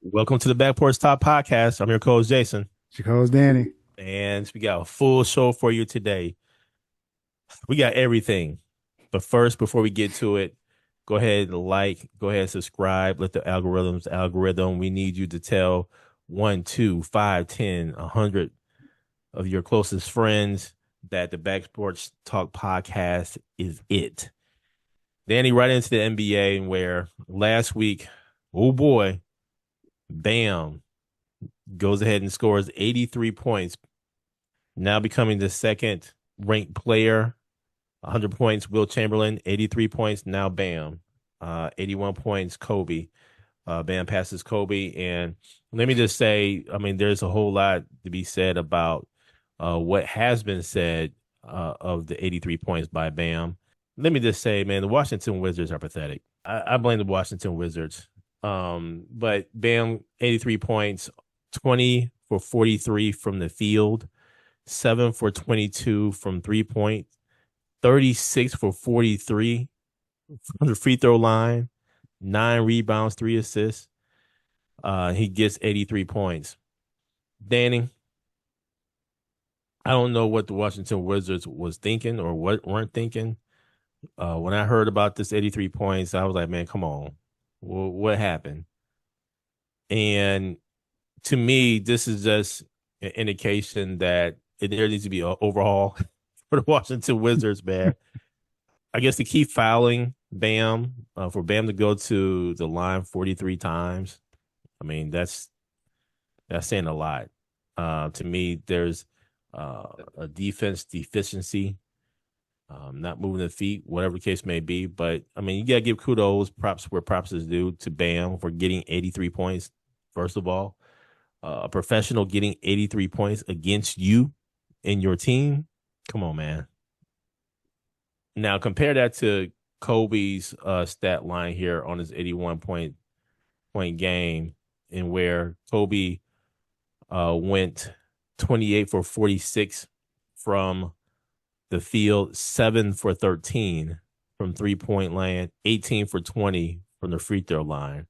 Welcome to the Back Porch Top Podcast. I'm your co-host Jason, Chico's Danny. and we got a full show for you today. We got everything, but first, before we get to it, go ahead and go ahead and subscribe. Let the algorithm. We need you to tell 1, 2, 5, 10, 100 of your closest friends that the Back Porch Talk Podcast is it. Danny, right into the NBA, where last week, oh boy, bam, goes ahead and scores 83 points, now becoming the second ranked player. 100 points, Will Chamberlain. 83 points, now Bam. 81 points, Kobe. Bam passes Kobe. And let me just say, I mean, there's a whole lot to be said about what has been said of the 83 points by Bam. Let me just say, man, the Washington Wizards are pathetic. I blame the Washington Wizards. But Bam, 83 points, 20 for 43 from the field, 7 for 22 from 3-point, 36 for 43 from the free throw line, 9 rebounds, 3 assists. He gets 83 points. Danny, I don't know what the Washington Wizards was thinking or what weren't thinking. When I heard about this 83 points, I was like, man, come on. What happened? And to me, this is just an indication that there needs to be an overhaul for the Washington Wizards, man. I guess to keep fouling Bam, for Bam to go to the line 43 times, I mean, that's saying a lot. To me, there's a defense deficiency, not moving the feet, whatever the case may be. But, I mean, you got to give kudos, props where props is due to Bam for getting 83 points, first of all. A professional getting 83 points against you and your team. Come on, man. Now compare that to Kobe's stat line here on his 81 point game, in where Kobe went 28 for 46 from the field, 7 for 13 from 3-point land, 18 for 20 from the free throw line.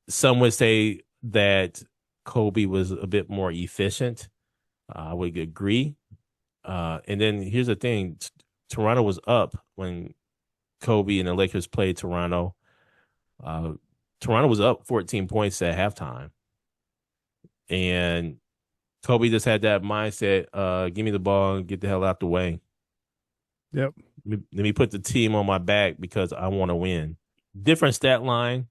Some would say that Kobe was a bit more efficient. I would agree. And then here's the thing. Toronto was up when Kobe and the Lakers played Toronto. Toronto was up 14 points at halftime. And Kobe just had that mindset, give me the ball and get the hell out the way. Yep. Let me put the team on my back because I want to win. Different stat line,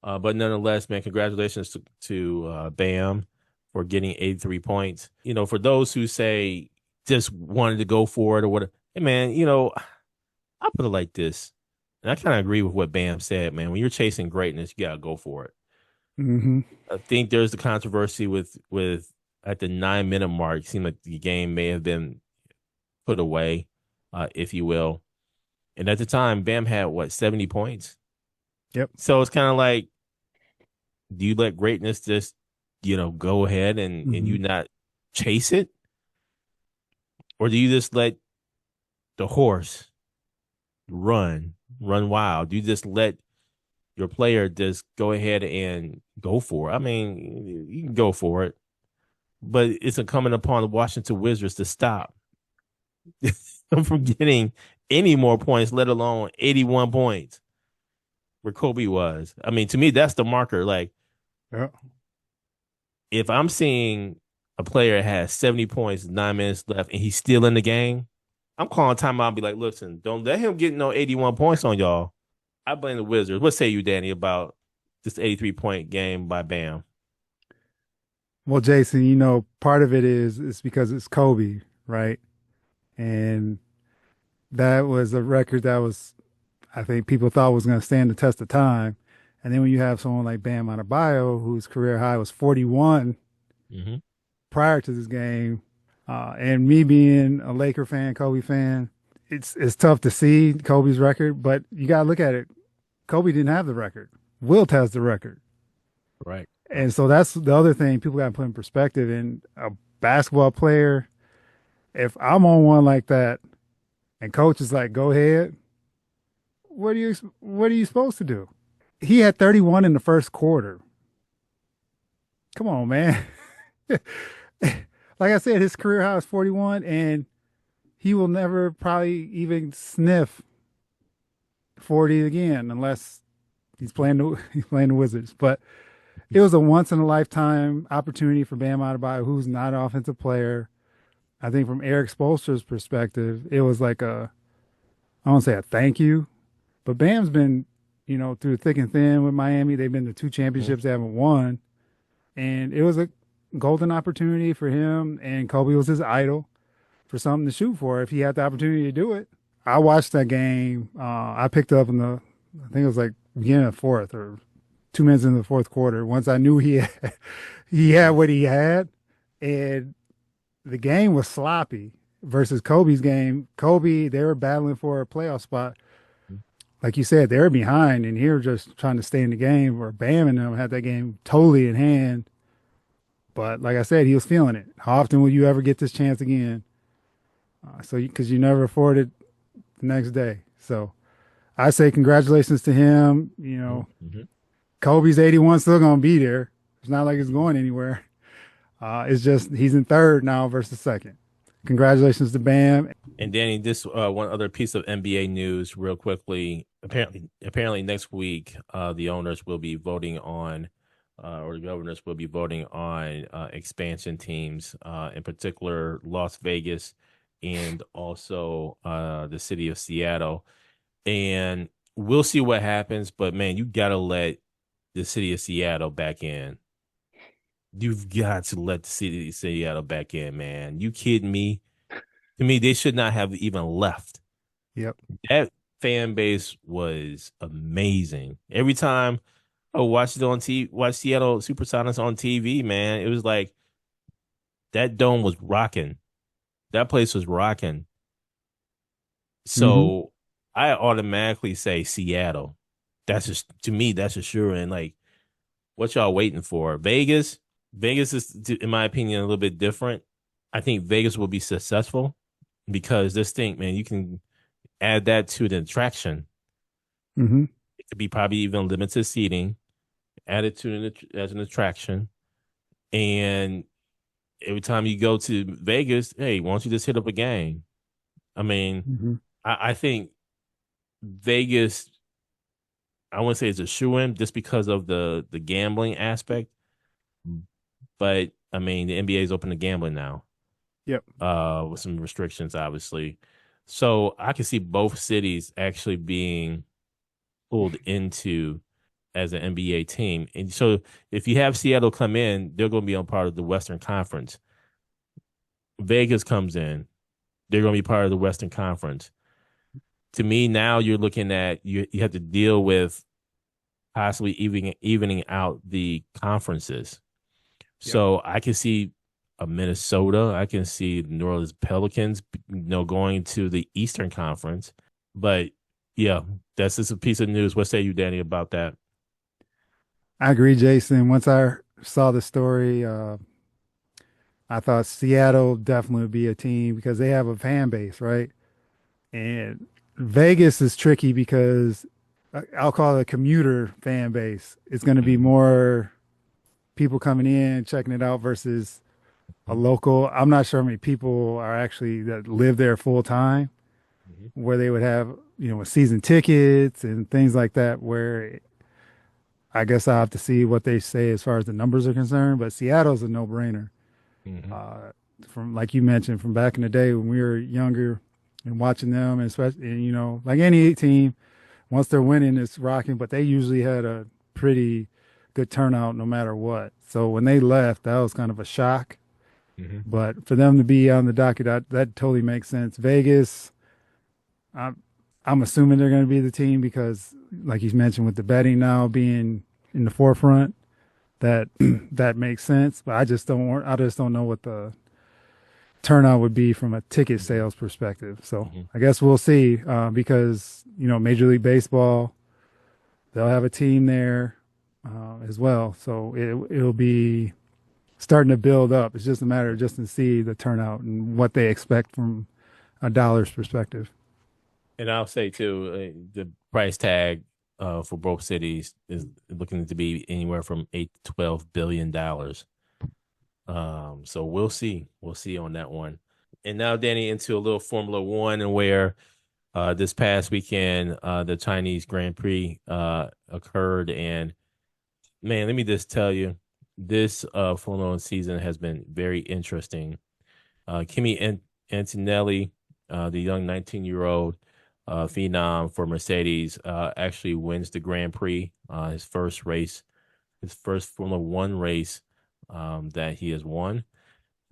but nonetheless, man, congratulations to Bam for getting 83 points. You know, for those who say just wanted to go for it or whatever, hey, man, you know, I put it like this, and I kind of agree with what Bam said, man. When you're chasing greatness, you got to go for it. Mm-hmm. I think there's the controversy with at the 9-minute mark, it seemed like the game may have been put away, if you will. And at the time, Bam had, 70 points? Yep. So it's kind of like, do you let greatness just, go ahead and you not chase it? Or do you just let the horse run wild? Do you just let your player just go ahead and go for it? I mean, you can go for it, but it's incumbent upon the Washington Wizards to stop from getting any more points, let alone 81 points where Kobe was. I mean, to me, that's the marker. Like, Yeah. if I'm seeing a player has 70 points, 9 minutes left, and he's still in the game, I'm calling timeout and be like, listen, don't let him get no 81 points on y'all. I blame the Wizards. What say you, Danny, about this 83-point game by Bam? Well, Jason, part of it is because it's Kobe, right? And that was a record that was, I think people thought was going to stand the test of time. And then when you have someone like Bam Adebayo, whose career high was 41 Mm-hmm. prior to this game, and me being a Laker fan, Kobe fan, it's tough to see Kobe's record, but you got to look at it. Kobe didn't have the record. Wilt has the record. Right. And so that's the other thing people got to put in perspective. And a basketball player, if I'm on one like that and coach is like, go ahead, what are you supposed to do? he had 31 in the first quarter. Come on, man. Like I said, his career high is 41, and he will never probably even sniff 40 again unless he's playing the Wizards. But it was a once in a lifetime opportunity for Bam Adebayo, who's not an offensive player. I think from Eric Spoelstra's perspective, it was like I won't say a thank you, but Bam's been, through thick and thin with Miami. They've been to two Mhm. championships they haven't won. And it was a golden opportunity for him. And Kobe was his idol for something to shoot for if he had the opportunity to do it. I watched that game. I picked up in I think it was like beginning of fourth or 2 minutes into the fourth quarter. Once I knew he had what he had, and the game was sloppy versus Kobe's game. Kobe, they were battling for a playoff spot. Like you said, they were behind, and he was just trying to stay in the game. Where Bam and them had that game totally in hand. But like I said, he was feeling it. How often will you ever get this chance again? Because you never afford it the next day. So I say congratulations to him. Mhm. Kobe's 81 still gonna be there. It's not like it's going anywhere. It's just he's in third now versus second. Congratulations to Bam. And Danny, this one other piece of NBA news, real quickly. Apparently, next week, the owners will be voting on, or the governors will be voting on expansion teams, in particular Las Vegas and also the city of Seattle. And we'll see what happens. But man, you gotta let the city of Seattle back in. You've got to let the city of Seattle back in, man. You kidding me? To me, they should not have even left. Yep. That fan base was amazing. Every time I watched it on TV, watch Seattle Supersonics on TV, man, it was like that dome was rocking. That place was rocking. Mm-hmm. So I automatically say Seattle. That's just to me, that's a sure. And like, what y'all waiting for? Vegas? Vegas is, in my opinion, a little bit different. I think Vegas will be successful because this thing, man, you can add that to the attraction. Mm-hmm. It could be probably even limited seating, add it to as an attraction. And every time you go to Vegas, hey, why don't you just hit up a game? I mean, Mm-hmm. I think Vegas, I wouldn't say it's a shoe in just because of the gambling aspect, but I mean the NBA is open to gambling now, Yep. with some restrictions, obviously. So I can see both cities actually being pulled into as an NBA team. And so if you have Seattle come in, they're going to be on part of the Western Conference. Vegas comes in, they're going to be part of the Western Conference. To me, now you're looking at you have to deal with possibly evening out the conferences. Yep. So I can see a Minnesota, I can see the New Orleans Pelicans, going to the Eastern Conference. But yeah, that's just a piece of news. What say you, Danny, about that? I agree, Jason. Once I saw the story, I thought Seattle definitely would be a team because they have a fan base, right? And Vegas is tricky because I'll call it a commuter fan base. It's going to be Mm-hmm. more people coming in, checking it out versus a local. I'm not sure how many people are actually that live there full time, Mm-hmm. where they would have, season tickets and things like that, where I guess I'll have to see what they say as far as the numbers are concerned. But Seattle's a no brainer. Mm-hmm. Uh, from like you mentioned, from back in the day when we were younger and watching them, and especially, and, like any team, once they're winning, it's rocking. But they usually had a pretty good turnout no matter what. So when they left, that was kind of a shock. Mm-hmm. But for them to be on the docket, that totally makes sense. Vegas, I'm I'm assuming they're going to be the team because, like you mentioned, with the betting now being in the forefront, that that makes sense. But I just don't know what the turnout would be from a ticket Mm-hmm. sales perspective. So Mm-hmm. I guess we'll see because Major League Baseball, they'll have a team there as well. So it'll be starting to build up. It's just a matter of just to see the turnout and what they expect from a dollar's perspective. And I'll say too, the price tag. for both cities is looking to be anywhere from $8 to $12 billion. So we'll see. We'll see on that one. And now, Danny, into a little Formula One, and where this past weekend the Chinese Grand Prix occurred. And man, let me just tell you, this Formula One season has been very interesting. Antonelli, the young 19-year-old phenom for Mercedes, actually wins the Grand Prix, his first Formula One race that he has won.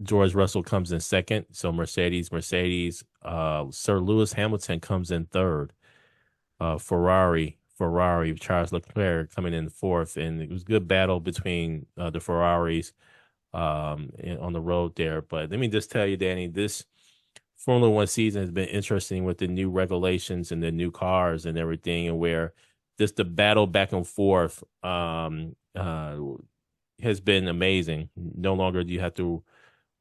George Russell comes in second. So Mercedes. Sir Lewis Hamilton comes in third. Ferrari, Charles Leclerc coming in fourth, and it was a good battle between the Ferraris on the road there. But let me just tell you, Danny, this Formula One season has been interesting with the new regulations and the new cars and everything, and where just the battle back and forth has been amazing. No longer do you have to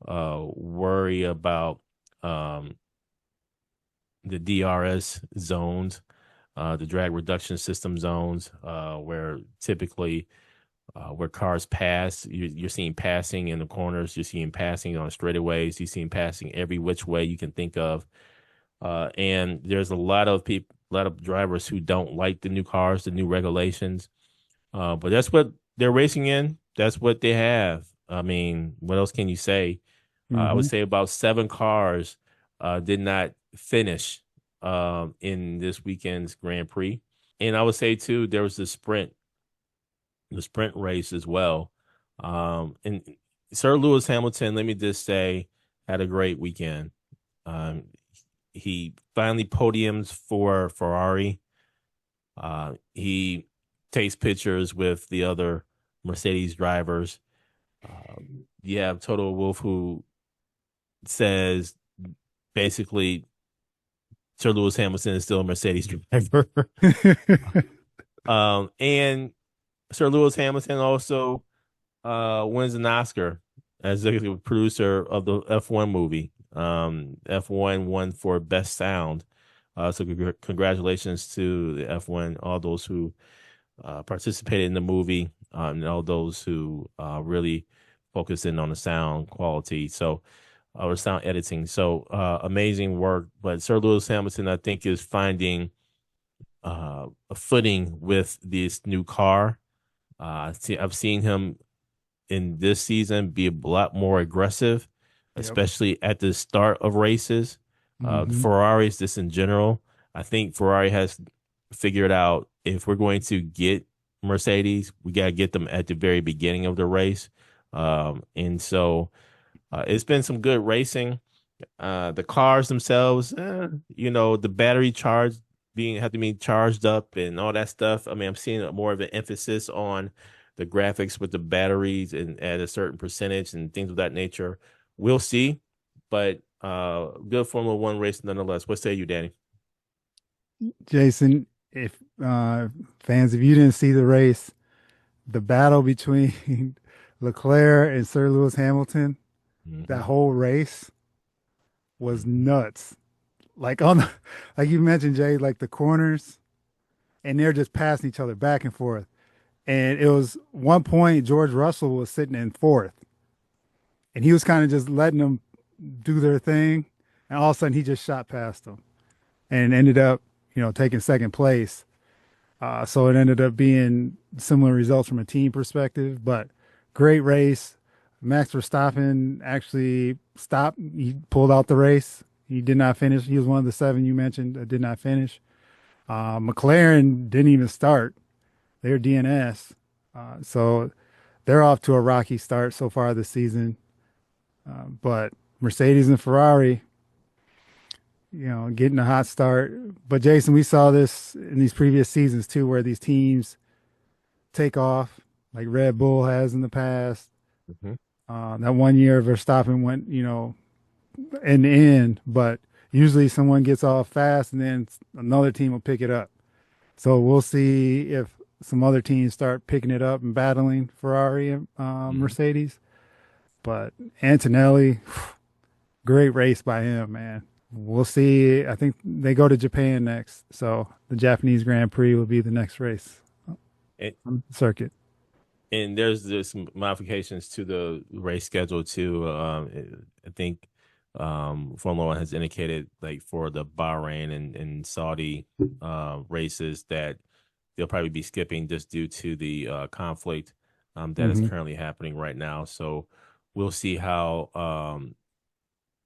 worry about the DRS zones, the drag reduction system zones, where typically where cars pass, you're seeing passing in the corners, you're seeing passing on straightaways, you're seeing passing every which way you can think of. And there's a lot of people, a lot of drivers who don't like the new cars, the new regulations. But that's what they're racing in. That's what they have. I mean, what else can you say? I would Hmm. say about seven cars did not finish in this weekend's Grand Prix. And I would say too, there was the sprint race as well. And Sir Lewis Hamilton, let me just say, had a great weekend. Um, he finally podiums for Ferrari. He takes pictures with the other Mercedes drivers. You have Toto Wolff, who says basically Sir Lewis Hamilton is still a Mercedes driver. And Sir Lewis Hamilton also wins an Oscar as a producer of the F1 movie. F1 won for Best Sound. So congratulations to the F1, all those who participated in the movie, and all those who really focused in on the sound quality. So, or sound editing. So, amazing work. But Sir Lewis Hamilton, I think, is finding a footing with this new car. I've seen him in this season be a lot more aggressive, Yep. especially at the start of races. Hmm. Ferraris, just in general, I think Ferrari has figured out, if we're going to get Mercedes, we got to get them at the very beginning of the race. And so it's been some good racing. The cars themselves, the battery charge being have to be charged up and all that stuff. I mean, I'm seeing more of an emphasis on the graphics with the batteries and at a certain percentage and things of that nature. We'll see, but good Formula One race nonetheless. What say you, Danny? Jason, if fans, if you didn't see the race, the battle between Leclerc and Sir Lewis Hamilton, that Hmm. whole race was Hmm. nuts. Like on the, like you mentioned, Jay, like the corners, and they're just passing each other back and forth. And it was one point George Russell was sitting in fourth, and he was kind of just letting them do their thing, and all of a sudden he just shot past them and ended up, taking second place. So it ended up being similar results from a team perspective, but great race. Max Verstappen actually stopped. He pulled out the race. He did not finish. He was one of the seven you mentioned that did not finish. McLaren didn't even start. They're DNS. So they're off to a rocky start so far this season. But Mercedes and Ferrari, getting a hot start. But Jason, we saw this in these previous seasons too, where these teams take off, like Red Bull has in the past. Hmm. That one year Verstappen went, in the end, but usually someone gets off fast and then another team will pick it up. So we'll see if some other teams start picking it up and battling Ferrari and Hmm. Mercedes. But Antonelli, great race by him, man. we'll see. I think they go to Japan next, so the Japanese Grand Prix will be the next race And, on the circuit. and there's some modifications to the race schedule too. I think Formula One has indicated like for the Bahrain and Saudi races that they'll probably be skipping just due to the conflict that is Hmm. currently happening right now. So we'll see how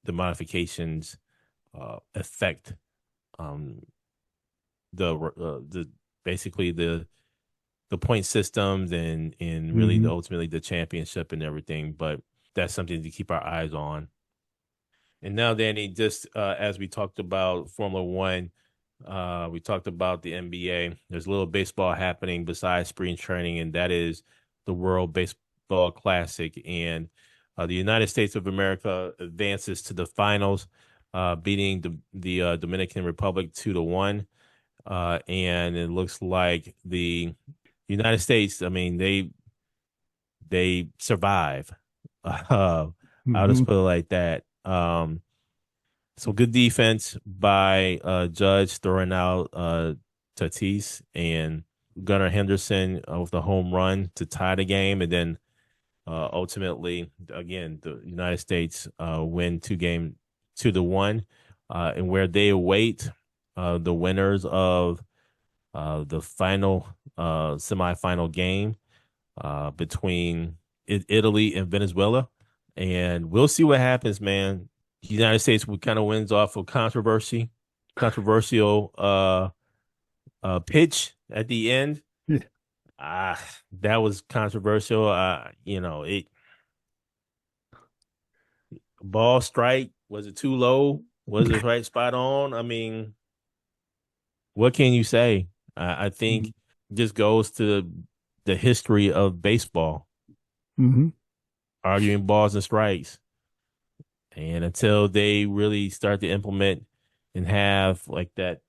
the modifications affect um, the basically the point systems and really Hmm. ultimately the championship and everything. But that's something to keep our eyes on. And now, Danny, just as we talked about Formula One, we talked about the NBA. There's a little baseball happening besides spring training, and that is the World Baseball Classic. And the United States of America advances to the finals, beating the Dominican Republic 2-1. And it looks like the United States, I mean, they survive. I'll Hmm. just put it like that. So good defense by Judge throwing out Tatis and Gunnar Henderson with the home run to tie the game, and then ultimately, again, the United States win 2-1, and where they await the winners of the final semifinal game between Italy and Venezuela. And we'll see what happens, man. The United States kind of wins off of controversial pitch at the end. Yeah. That was controversial. It ball strike, was it too low? Was it right spot on? I mean, what can you say? I think just goes to the history of baseball, Hmm. arguing balls and strikes. And until they really start to implement and have like that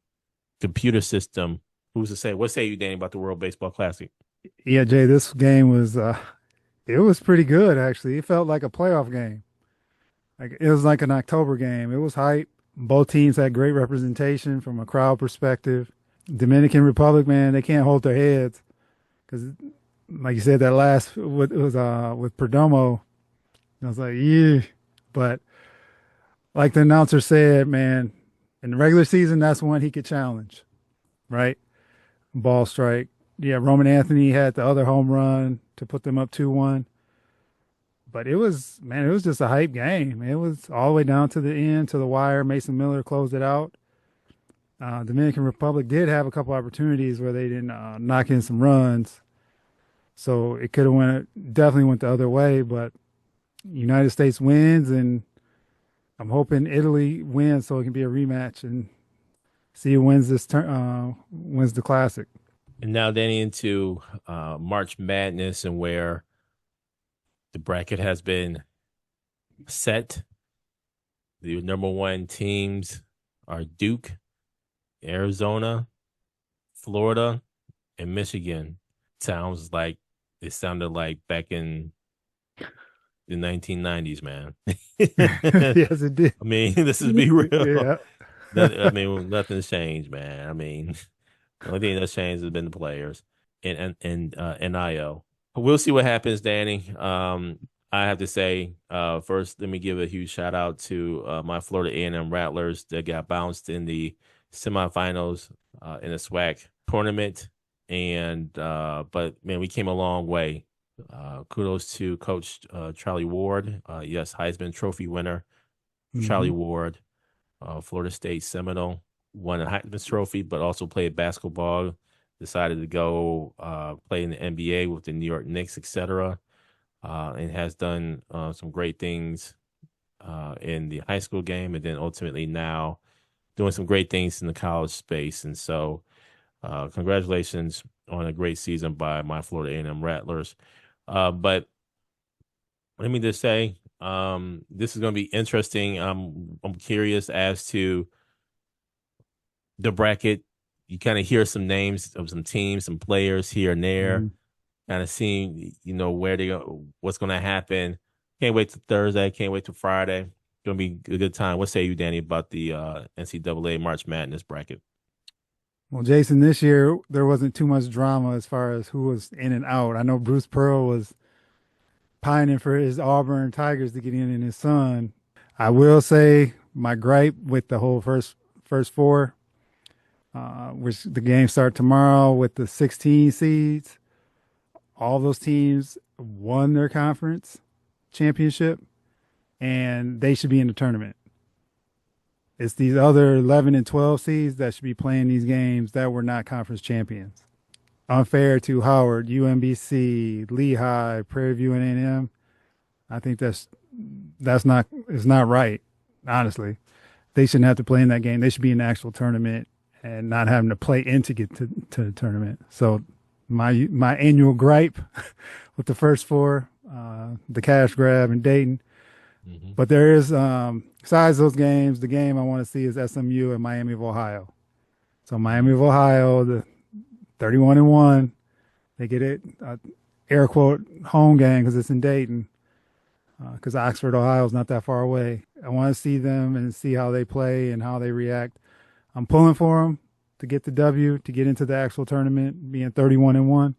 computer system, who's to say? What say you, Danny, about the World Baseball Classic? Yeah, Jay, this game was it was pretty good actually. It felt like a playoff game. Like it was like an October game. It was hype. Both teams had great representation from a crowd perspective. Dominican Republic, man, they can't hold their heads because, like you said, that last was with Perdomo. I was like, yeah, but like the announcer said, man, in the regular season, that's when he could challenge, right? Ball strike. Yeah, Roman Anthony had the other home run to put them up 2-1. But it was, man, it was just a hype game. It was all the way down to the end, to the wire. Mason Miller closed it out. Dominican Republic did have a couple opportunities where they didn't knock in some runs, so it could have definitely went the other way. But United States wins, and I'm hoping Italy wins so it can be a rematch and see who wins this turn, wins the classic. And now, Danny, into March Madness and where the bracket has been set. The number one teams are Duke, Arizona, Florida, and Michigan. Sounds like it sounded like back in the 1990s, man. I Yes, it did. mean, this is be real. Yeah. I mean, nothing's changed, man. I mean, the only thing that's changed has been the players and NIL. We'll see what happens, Danny. I have to say, first, let me give a huge shout out to my Florida A&M Rattlers that got bounced in the semifinals in the SWAC tournament, and but man, we came a long way. Kudos to Coach Charlie Ward. Yes, Heisman Trophy winner Charlie Hmm. Ward, Florida State Seminole, won a Heisman Trophy, but also played basketball. Decided to go play in the NBA with the New York Knicks, etc., and has done some great things in the high school game, and then ultimately now doing some great things in the college space. And so, congratulations on a great season by my Florida A&M Rattlers. But let me just say, this is going to be interesting. I'm curious as to the bracket. You kind of hear some names of some teams, some players here and there, Hmm. kind of seeing, where they go, what's going to happen. Can't wait till Thursday. Can't wait till Friday. Gonna be a good time. What say you, Danny, about the NCAA March Madness bracket? Well, Jason, this year there wasn't too much drama as far as who was in and out. I know Bruce Pearl was pining for his Auburn Tigers to get in and his son. I will say my gripe with the whole first four, which the games start tomorrow with the 16 seeds. All those teams won their conference championship, and they should be in the tournament. It's these other 11 and 12 seeds that should be playing these games that were not conference champions. Unfair to Howard, UMBC, Lehigh, Prairie View, and A&M. I think that's not it's not right. Honestly, they shouldn't have to play in that game. They should be in the actual tournament and not having to play in to get to the tournament. So my annual gripe with the first four, the cash grab in Dayton. Mm-hmm. But there is, besides those games, the game I want to see is SMU and Miami of Ohio. So Miami of Ohio, the 31-1, they get it, air quote, home game because it's in Dayton, because Oxford, Ohio is not that far away. I want to see them and see how they play and how they react. I'm pulling for them to get the W, to get into the actual tournament, being 31-1.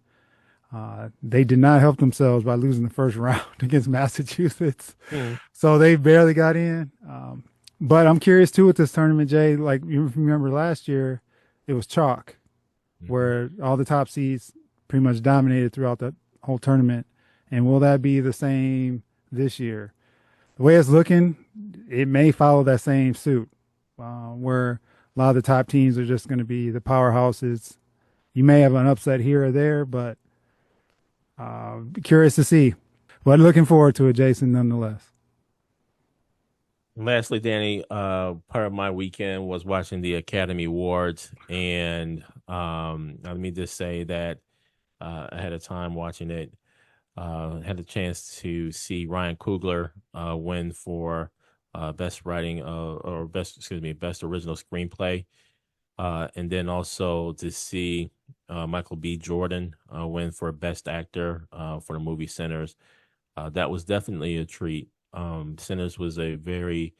They did not help themselves by losing the first round against Massachusetts. Mm. So they barely got in. But I'm curious too with this tournament, Jay. Like you remember last year, it was chalk, where all the top seeds pretty much dominated throughout the whole tournament. And will that be the same this year? The way it's looking, it may follow that same suit, where a lot of the top teams are just going to be the powerhouses. You may have an upset here or there, but curious to see. But looking forward to it, Jason, nonetheless. Lastly, Danny, part of my weekend was watching the Academy Awards, and let me just say that I had a time watching it. Had a chance to see Ryan Coogler win for best writing or best original screenplay, and then also to see Michael B. Jordan win for best actor for the movie Sinners. That was definitely a treat. Sinners was a very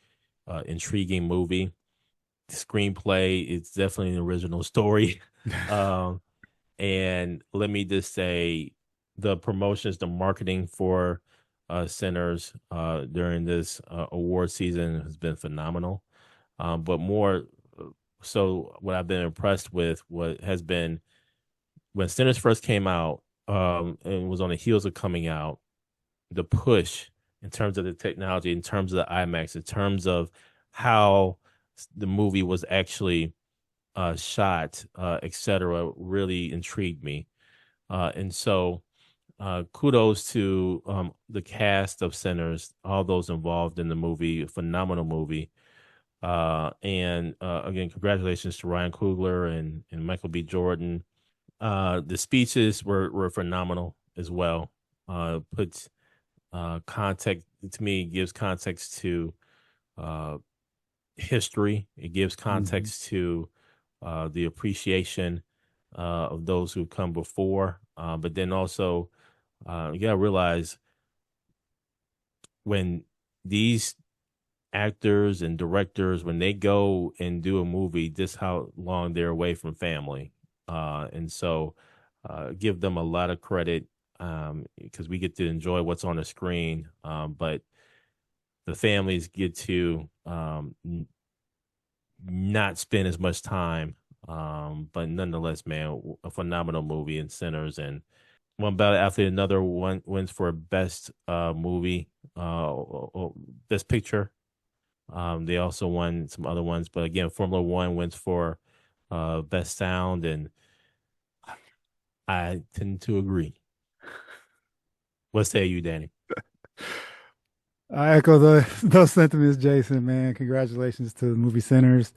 intriguing movie. The screenplay, it's definitely an original story. um, and let me just say, the promotions, the marketing for Sinners during this award season has been phenomenal. But more so, what I've been impressed with what has been when Sinners first came out, and was on the heels of coming out, the push in terms of the technology, in terms of the IMAX, in terms of how the movie was actually shot, etc., really intrigued me. And so, kudos to the cast of Sinners, all those involved in the movie, phenomenal movie. And again, congratulations to Ryan Coogler and Michael B. Jordan. The speeches were phenomenal as well. Puts context to me, gives context to history. It gives Mm-hmm. context to the appreciation of those who come before. But then also, you gotta realize when these actors and directors, when they go and do a movie, just how long they're away from family. And so give them a lot of credit, because we get to enjoy what's on the screen. But the families get to not spend as much time. But nonetheless, man, a phenomenal movie in Sinners, and one battle after another. One wins for best movie, or best picture. They also won some other ones, but again, Formula One wins for best sound, and I tend to agree. What say you, Danny? I echo those sentiments, Jason, man. Congratulations to the movie Sinners.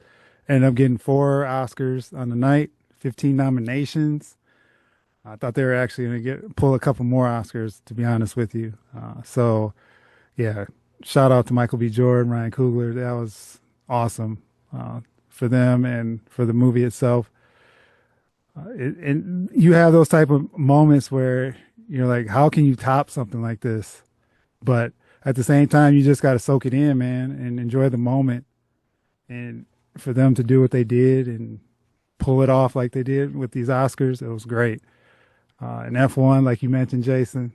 Ended up getting 4 Oscars on the night, 15 nominations. I thought they were actually going to pull a couple more Oscars, to be honest with you. So, yeah, shout out to Michael B. Jordan, Ryan Coogler. That was awesome for them and for the movie itself. And you have those type of moments where you're like, how can you top something like this? But at the same time, you just got to soak it in, man, and enjoy the moment. And for them to do what they did and pull it off like they did with these Oscars, it was great. And F1, like you mentioned, Jason.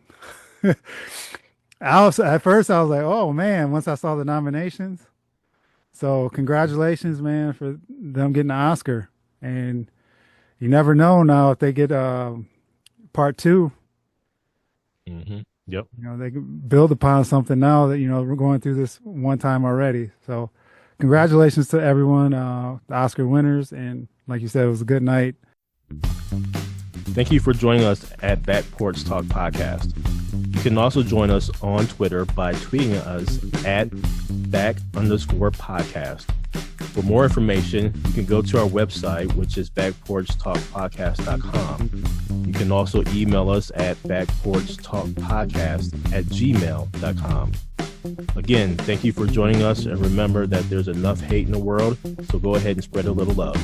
At first I was like, oh man, once I saw the nominations. So congratulations, man, for them getting the Oscar. And you never know now if they get part two. Yep. You know, they can build upon something now that, you know, we're going through this one time already. So congratulations to everyone, the Oscar winners. And like you said, it was a good night. Thank you for joining us at Back Porch Talk Podcast. You can also join us on Twitter by tweeting us at back_podcast. For more information, you can go to our website, which is backporchtalkpodcast.com. You can also email us at backporchtalkpodcast@gmail.com. Again, thank you for joining us, and remember that there's enough hate in the world, so go ahead and spread a little love.